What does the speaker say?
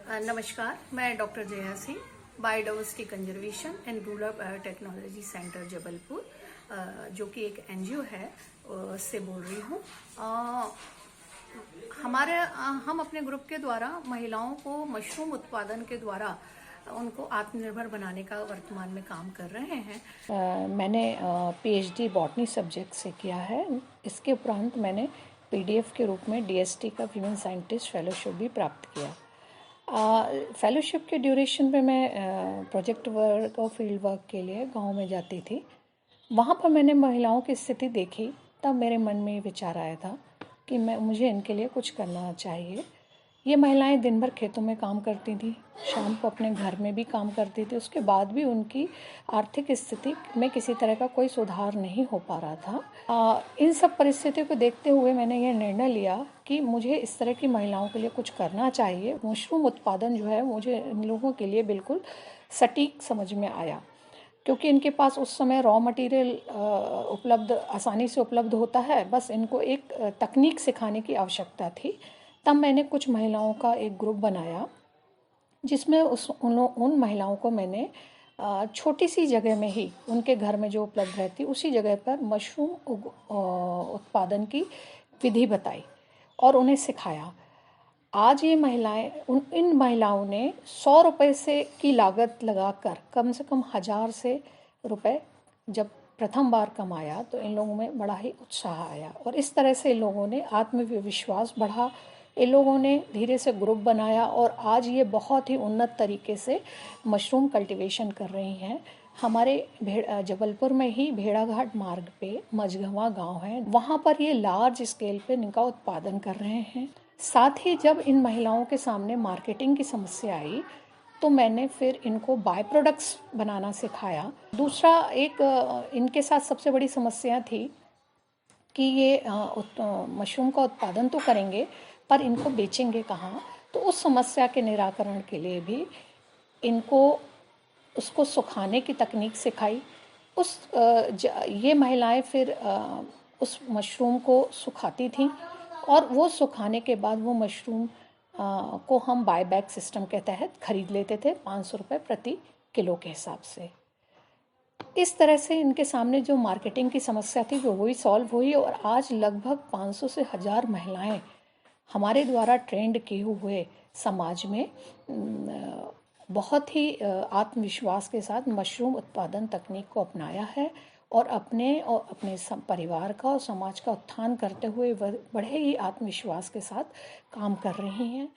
नमस्कार, मैं doctor Jaya Singh, biodiversity conservation and rural biotechnology centre Jabalpur, जो कि एक एनजीओ है, से बोल रही हूँ। हम अपने ग्रुप के द्वारा महिलाओं को मशरूम उत्पादन के द्वारा उनको आत्मनिर्भर बनाने का वर्तमान में काम कर रहे हैं। मैंने पीएचडी बॉटनी सब्जेक्ट से किया है। इसके उपरांत मैंने पीडीएफ के रूप में डीएसटी का वीमेन साइंटिस्ट फेलोशिप भी प्राप्त किया। फेलोशिप के ड्यूरेशन पे मैं प्रोजेक्ट वर्क और फील्ड वर्क के लिए गांव में जाती थी। वहाँ पर मैंने महिलाओं की स्थिति देखी, तब मेरे मन में ये विचार आया था कि मुझे इनके लिए कुछ करना चाहिए। ये महिलाएं दिन भर खेतों में काम करती थी, शाम को अपने घर में भी काम करती थी, उसके बाद भी उनकी आर्थिक स्थिति में किसी तरह का कोई सुधार नहीं हो पा रहा था। इन सब परिस्थितियों को देखते हुए मैंने ये निर्णय लिया कि मुझे इस तरह की महिलाओं के लिए कुछ करना चाहिए। मशरूम उत्पादन जो है मुझे इन लोगों के लिए बिल्कुल सटीक समझ में आया, क्योंकि इनके पास उस समय रॉ मटेरियल आसानी से उपलब्ध होता है, बस इनको एक तकनीक सिखाने की आवश्यकता थी। तब मैंने कुछ महिलाओं का एक ग्रुप बनाया, जिसमें उन महिलाओं को मैंने छोटी सी जगह में ही, उनके घर में जो उपलब्ध रहती उसी जगह पर मशरूम उत्पादन की विधि बताई और उन्हें सिखाया। आज ये महिलाएं, इन महिलाओं ने 100 रुपये की लागत लगाकर कम से कम 1000 से रुपये जब प्रथम बार कमाया, तो इन लोगों में बड़ा ही उत्साह आया और इस तरह से इन लोगों ने आत्मविश्वास बढ़ा। इन लोगों ने धीरे से ग्रुप बनाया और आज ये बहुत ही उन्नत तरीके से मशरूम कल्टीवेशन कर रही हैं। हमारे जबलपुर में ही भेड़ाघाट मार्ग पे मझगवां गांव है, वहाँ पर ये लार्ज स्केल पे इनका उत्पादन कर रहे हैं। साथ ही जब इन महिलाओं के सामने मार्केटिंग की समस्या आई, तो मैंने फिर इनको बाय प्रोडक्ट्स बनाना सिखाया। दूसरा इनके साथ सबसे बड़ी समस्या थी कि ये मशरूम का उत्पादन तो करेंगे, पर इनको बेचेंगे कहाँ। तो उस समस्या के निराकरण के लिए भी इनको उसको सुखाने की तकनीक सिखाई। ये महिलाएं फिर उस मशरूम को सुखाती थीं और वो सुखाने के बाद वो मशरूम को हम बायबैक सिस्टम के तहत खरीद लेते थे 500 रुपये प्रति किलो के हिसाब से। इस तरह से इनके सामने जो मार्केटिंग की समस्या थी वो भी सॉल्व हुई और आज लगभग 500 से 1000 महिलाएं हमारे द्वारा ट्रेंड किए हुए समाज में बहुत ही आत्मविश्वास के साथ मशरूम उत्पादन तकनीक को अपनाया है और अपने परिवार का और समाज का उत्थान करते हुए बड़े ही आत्मविश्वास के साथ काम कर रही हैं।